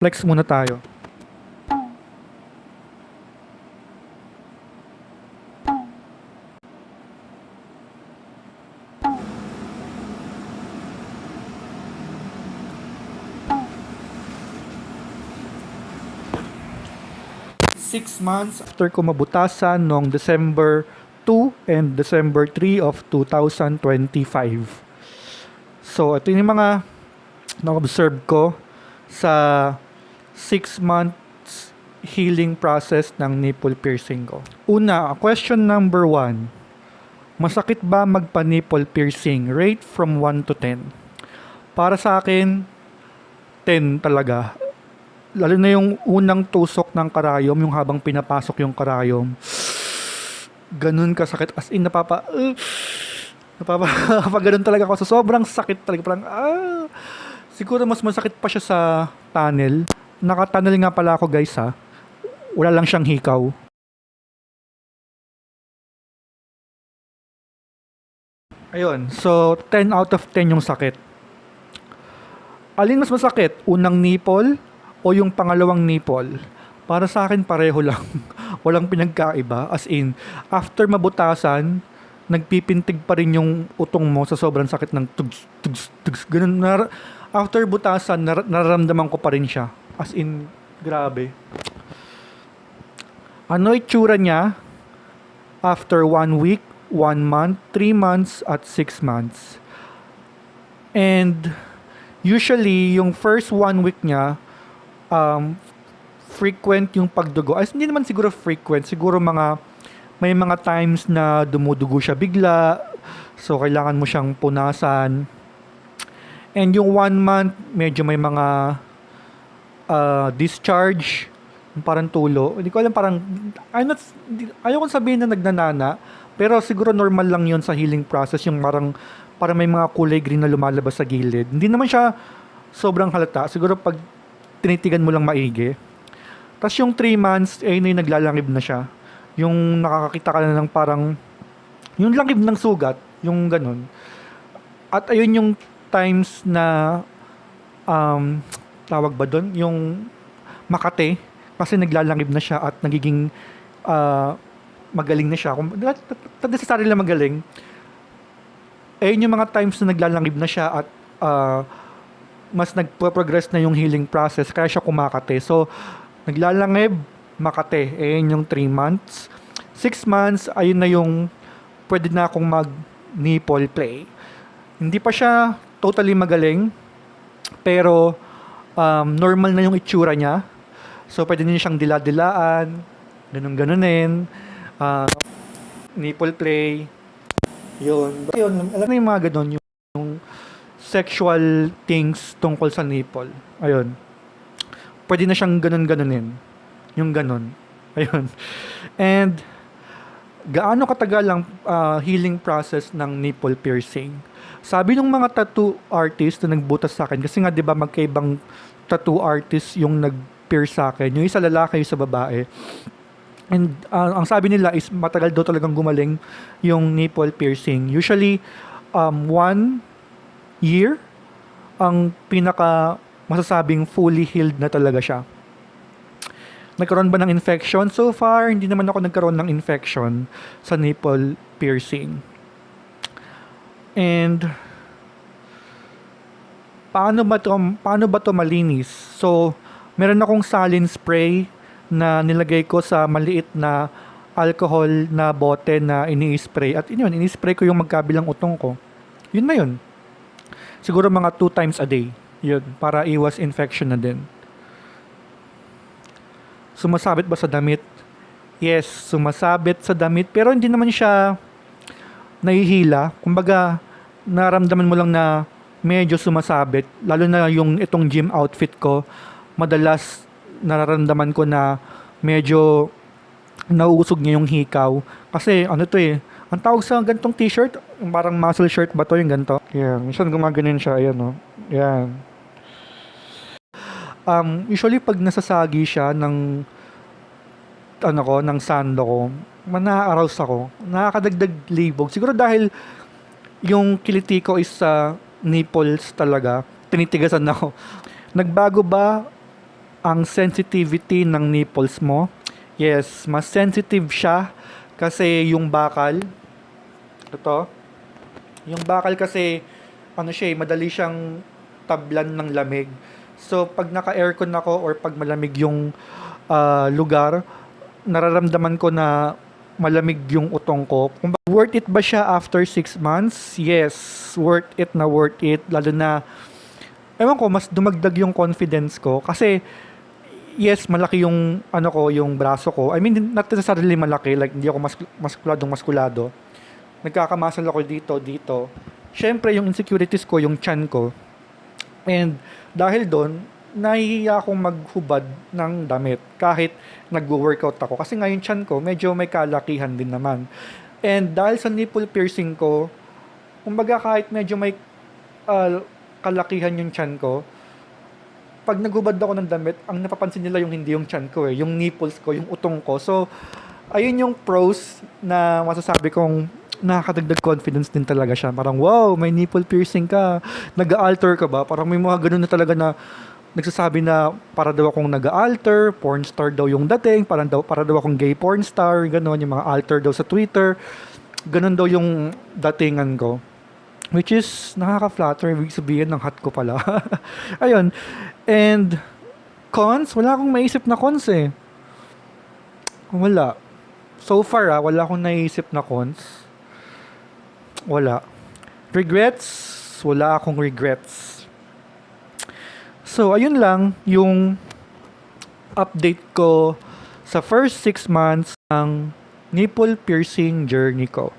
Flex muna tayo. Six months after ko mabutasan noong December 2 and December 3 of 2025. So, ito yung mga na-observe ko sa 6 months healing process ng nipple piercing ko. Una, question number 1. Masakit ba magpa-nipple piercing? Rate from 1 to 10. Para sa akin, 10 talaga. Lalo na yung unang tusok ng karayom, yung habang pinapasok yung karayom. Ganun kasakit. As in, ganun talaga ako. So, sobrang sakit talaga. Parang, siguro mas masakit pa siya sa tunnel. Naka-tunnel nga pala ako, guys, ha. Wala lang siyang hikaw. Ayun. So, 10 out of 10 yung sakit. Alin mas masakit? Unang nipple o yung pangalawang nipple? Para sa akin, pareho lang. Walang pinagkaiba. As in, after mabutasan, nagpipintig pa rin yung utong mo sa sobrang sakit ng tugs, tugs, tugs. Ganun. After butasan, nararamdaman ko pa rin siya. As in, grabe. Ano itsura niya after 1 week, 1 month, 3 months, at 6 months? And usually, yung first 1 week niya, frequent yung pagdugo. As hindi naman siguro frequent, siguro may mga times na dumudugo siya bigla, so kailangan mo siyang punasan. And yung 1 month, medyo may mga discharge, parang tulo. Hindi ko alam, parang ayaw kong sabihin na nagnanana, pero siguro normal lang yon sa healing process, yung parang may mga kulay green na lumalabas sa gilid. Hindi naman siya sobrang halata, siguro pag tinitigan mo lang maigi. Tapos yung 3 months, yun yung naglalangib na siya. Yung nakakakita ka na ng parang, yung langib ng sugat, yung ganun. At ayun yung times na, tawag ba doon? Yung makate, kasi naglalangib na siya at nagiging magaling na siya. Not necessarily lang magaling. Ayun yung mga times na naglalangib na siya at mas nagpo-progress na yung healing process, kaya siya kumakate. So, naglalangib, makate. Ayun yung 3 months. 6 months, ayun na yung pwede na akong mag-nipple play. Hindi pa siya totally magaling, pero normal na yung itsura niya. So, pwede niyo siyang dila-dilaan, ganun-ganunin, nipple play, yun. Alam mo yung mga ganun, yung sexual things tungkol sa nipple. Ayun. Pwede na siyang ganun-ganunin. Yung ganun. Ayun. And, gaano katagal ang healing process ng nipple piercing? Sabi ng mga tattoo artist na nagbutas sa akin, kasi nga 'di ba magkaibang tattoo artist yung nag-pierce sa akin. Yung isa lalaki, yung isa babae. And ang sabi nila is matagal daw talagang gumaling yung nipple piercing. Usually 1 year ang pinaka masasabing fully healed na talaga siya. Nagkaroon ba ng infection? So far, hindi naman ako nagkaroon ng infection sa nipple piercing. And paano ba to malinis? So, meron akong saline spray na nilagay ko sa maliit na alcohol na bote na ini-spray. At yun, ini-spray ko yung magkabilang utong ko. Yun na yun. Siguro mga 2 times a day. Yun, para iwas infection na din. Sumasabit ba sa damit? Yes, sumasabit sa damit. Pero hindi naman siya nahihila. Kumbaga, naramdaman mo lang na medyo sumasabit. Lalo na yung itong gym outfit ko. Madalas, nararamdaman ko na medyo nauusog niya yung hikaw. Kasi, ano to eh, ang tawag sa gantong t-shirt, parang muscle shirt ba to yung ganito? Yan, minsan gumaganin siya, ayan o. Yan. Usually pag nasasagi siya ng ng sando ko, na-arouse ako, nakakadagdag libog. Siguro dahil yung kiliti ko is sa nipples talaga, tinitigasan ako. Nagbago ba ang sensitivity ng nipples mo. Yes, mas sensitive siya kasi yung bakal, ito, yung bakal kasi, ano siya, madali siyang tablan ng lamig. So, pag naka-aircon ako or pag malamig yung lugar, nararamdaman ko na malamig yung utong ko. Worth it ba siya after 6 months? Yes, worth it na worth it. Lalo na, ewan ko, mas dumagdag yung confidence ko. Kasi, yes, malaki yung, ano ko, yung braso ko. I mean, not necessarily malaki. Like, hindi ako maskulado. Nagkakamasal ako dito. Siyempre, yung insecurities ko, yung chan ko. And, dahil doon, nahihiya akong maghubad ng damit kahit nag-workout ako. Kasi nga yung chan ko, medyo may kalakihan din naman. And dahil sa nipple piercing ko, kumbaga kahit medyo may kalakihan yung chan ko, pag naghubad ako ng damit, ang napapansin nila yung hindi yung chan ko yung nipples ko, yung utong ko. So, ayun yung pros na masasabi kong nakakadagdag confidence din talaga siya. Parang, wow, may nipple piercing ka. Nag-alter ka ba? Parang may mga ganun na talaga na nagsasabi na para daw akong nag-alter, porn star daw yung dating, para daw akong gay porn star, gano'n, yung mga alter daw sa Twitter. Ganun daw yung datingan ko. Which is, nakaka-flatter, ibig sabihin ng hot ko pala. Ayun. And, cons, wala akong maisip na cons eh. Wala. So far wala akong naisip na cons. Wala. Regrets, wala akong regrets. So, ayun lang yung update ko sa first 6 months ng nipple piercing journey ko.